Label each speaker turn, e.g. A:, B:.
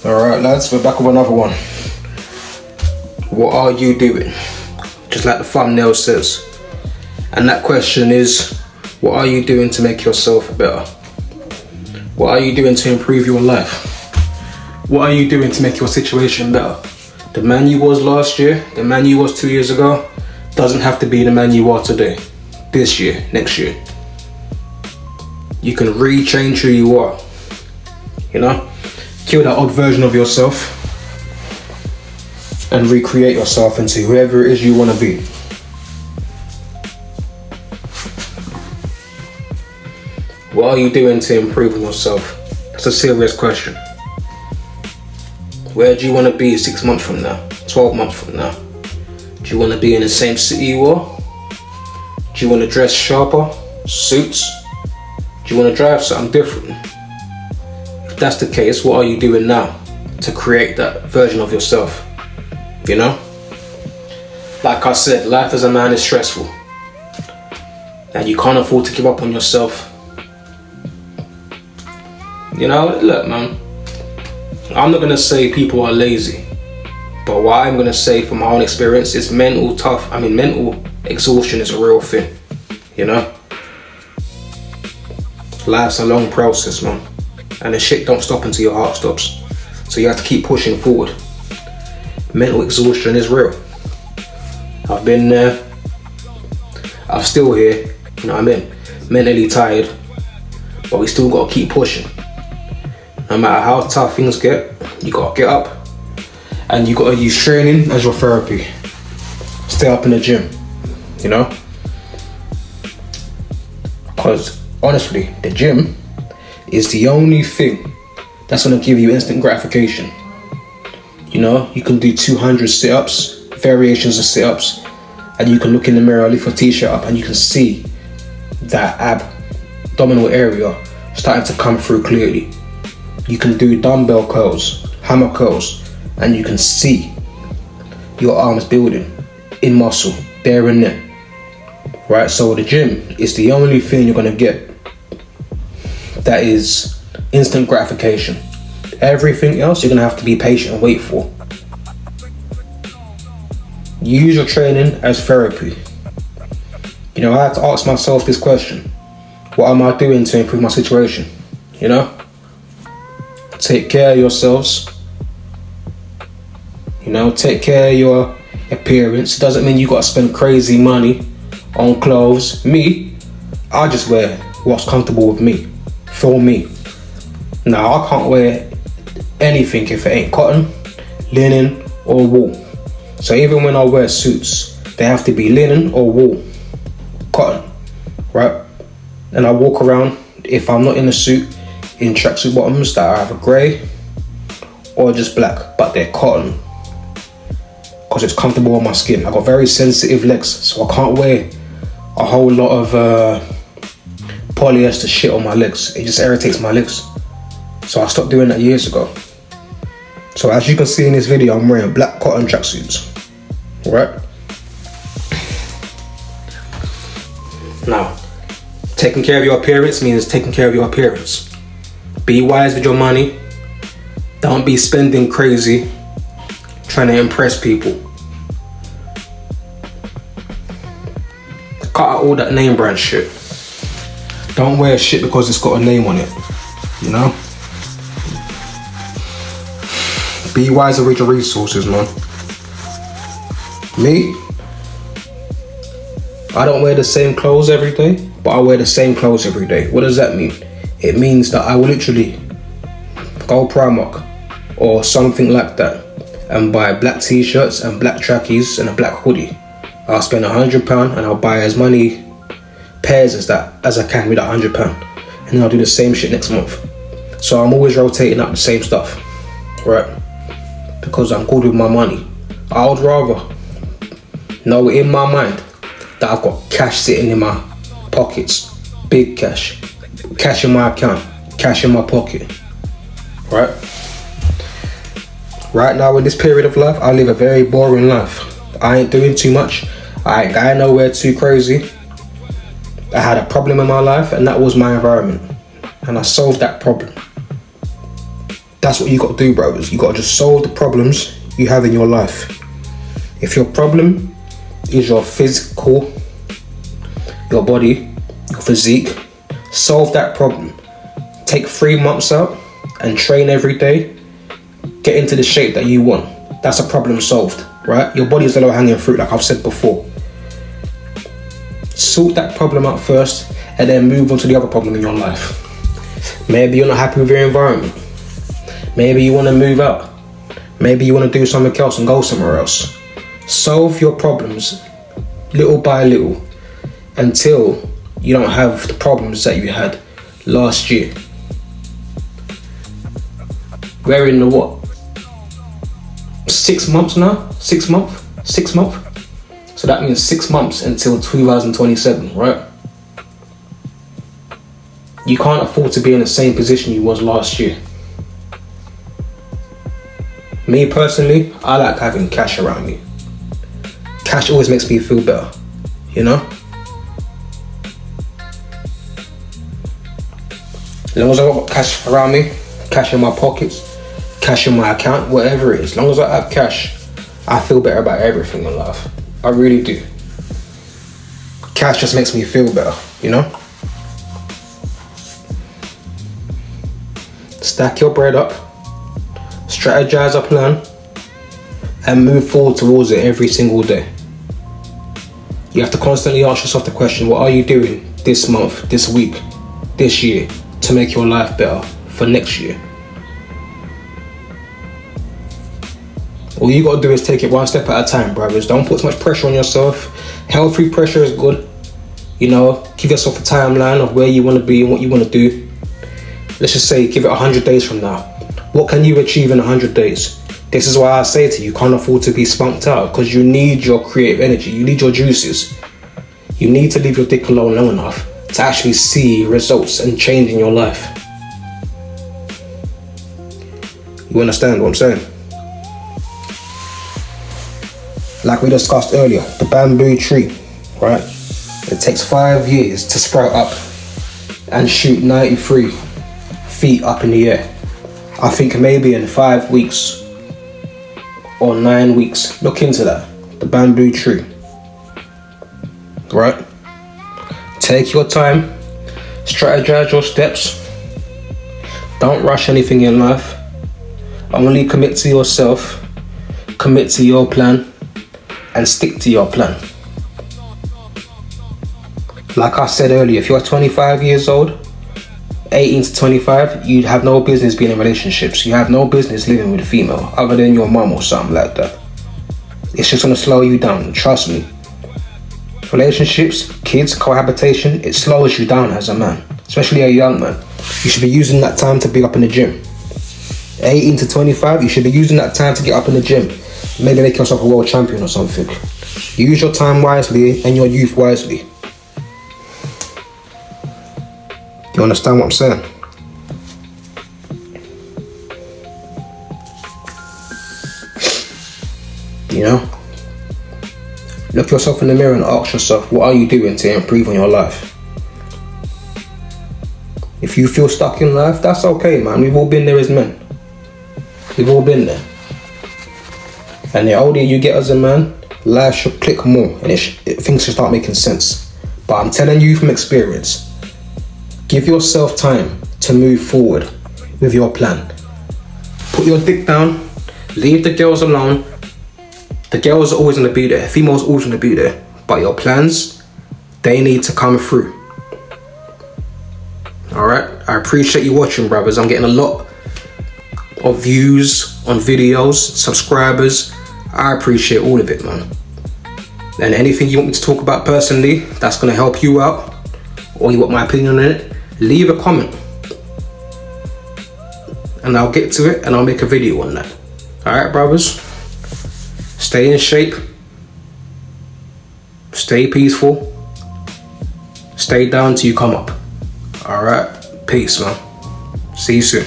A: Alright lads, we're back with another one. What are you doing? Just like the thumbnail says. And that question is, what are you doing to make yourself better? What are you doing to improve your life? What are you doing to make your situation better? The man you was last year, the man you was 2 years ago, doesn't have to be the man you are today, this year, next year. You can re-change who you are, you know? Kill that old version of yourself and recreate yourself into whoever it is you want to be. What are you doing to improve on yourself? That's a serious question. Where do you want to be 6 months from now, 12 months from now? Do you want to be in the same city you are? Do you want to dress sharper, suits? Do you want to drive something different? If that's the case, what are you doing now to create that version of yourself? You know? Like I said, life as a man is stressful. And you can't afford to give up on yourself. You know, look man, I'm not gonna say people are lazy, but what I'm gonna say from my own experience is mental exhaustion is a real thing, you know? Life's a long process, man, and the shit don't stop until your heart stops, so you have to keep pushing forward. Mental exhaustion is real. I've been there, I'm still here, you know what I mean? Mentally tired, but we still gotta keep pushing. No matter how tough things get, you gotta get up and you gotta use training as your therapy. Stay up in the gym, you know? Because honestly, the gym is the only thing that's gonna give you instant gratification. You know, you can do 200 sit-ups, variations of sit-ups, and you can look in the mirror, lift your t-shirt up, and you can see that abdominal area starting to come through clearly. You can do dumbbell curls, hammer curls, and you can see your arms building in muscle there and then. Right, so the gym is the only thing you're gonna get that is instant gratification. Everything else you're gonna have to be patient and wait for. Use your training as therapy. You know, I had to ask myself this question. What am I doing to improve my situation? You know? Take care of yourselves. You know, take care of your appearance. Doesn't mean you gotta spend crazy money on clothes. Me, I just wear what's comfortable with me, for me. Now, I can't wear anything if it ain't cotton, linen, or wool. So even when I wear suits, they have to be linen or wool, cotton, right? And I walk around, if I'm not in a suit, in tracksuit bottoms that are either grey or just black, but they're cotton, because it's comfortable on my skin. I've got very sensitive legs, so I can't wear a whole lot of polyester shit on my legs. It just irritates my legs. So I stopped doing that years ago. So as you can see in this video, I'm wearing black cotton tracksuits, right? Now, taking care of your appearance means taking care of your appearance. Be wise with your money. Don't be spending crazy trying to impress people. Cut out all that name brand shit. Don't wear shit because it's got a name on it, you know? Be wiser with your resources, man. Me, I don't wear the same clothes every day, but I wear the same clothes every day. What does that mean? It means that I will literally go Primark or something like that and buy black t-shirts and black trackies and a black hoodie. I'll spend £100 and I'll buy as many pairs as I can with that £100, and then I'll do the same shit next month. So I'm always rotating up the same stuff, right? Because I'm good with my money. I would rather know in my mind that I've got cash sitting in my pockets, big cash in my account, cash in my pocket, right? Right now in this period of life, I live a very boring life. I ain't doing too much. I ain't going nowhere too crazy. I had a problem in my life, and that was my environment, and I solved that problem. That's what you got to do, brothers. You got to just solve the problems you have in your life. If your problem is your physical, your body, your physique, solve that problem. Take 3 months out and train every day. Get into the shape that you want. That's a problem solved, right? Your body is the low-hanging fruit, like I've said before. Sort that problem out first and then move on to the other problem in your life. Maybe you're not happy with your environment. Maybe you want to move out. Maybe you want to do something else and go somewhere else. Solve your problems little by little until you don't have the problems that you had last year. We're in the what? 6 months now? 6 months? 6 months? So that means 6 months until 2027, right? You can't afford to be in the same position you was last year. Me personally, I like having cash around me. Cash always makes me feel better, you know? As long as I got cash around me, cash in my pockets, cash in my account, whatever it is, as long as I have cash, I feel better about everything in life. I really do. Cash just makes me feel better, you know? Stack your bread up, strategize a plan, and move forward towards it every single day. You have to constantly ask yourself the question, what are you doing this month, this week, this year to make your life better for next year? All you gotta do is take it one step at a time, brothers. Don't put too much pressure on yourself. Healthy pressure is good. You know, give yourself a timeline of where you wanna be and what you wanna do. Let's just say, give it 100 days from now. What can you achieve in 100 days? This is why I say to you, can't afford to be spunked out, because you need your creative energy. You need your juices. You need to leave your dick alone long enough to actually see results and change in your life. You understand what I'm saying? Like we discussed earlier, the bamboo tree, right? It takes 5 years to sprout up and shoot 93 feet up in the air. I think maybe in 5 weeks or 9 weeks, look into that, the bamboo tree, right? Take your time, strategize your steps. Don't rush anything in life. Only commit to yourself, commit to your plan, and stick to your plan. Like I said earlier, if you're 25 years old, 18 to 25, you have no business being in relationships. You have no business living with a female other than your mum or something like that. It's just gonna slow you down, trust me. Relationships, kids, cohabitation, it slows you down as a man, especially a young man. You should be using that time to be up in the gym. 18 to 25, you should be using that time to get up in the gym. Maybe make yourself a world champion or something. Use your time wisely and your youth wisely. You understand what I'm saying? You know? Look yourself in the mirror and ask yourself, what are you doing to improve on your life? If you feel stuck in life, that's okay, man. We've all been there as men. We've all been there. And the older you get as a man, life should click more and things should start making sense. But I'm telling you from experience, give yourself time to move forward with your plan. Put your dick down, leave the girls alone. The girls are always gonna be there, females are always gonna be there. But your plans, they need to come through. Alright, I appreciate you watching, brothers. I'm getting a lot of views on videos, subscribers. I appreciate all of it, man. And anything you want me to talk about personally that's gonna help you out, or you want my opinion on it, leave a comment and I'll get to it and I'll make a video on that. Alright, brothers, stay in shape, stay peaceful, stay down till you come up. Alright, peace, man. See you soon.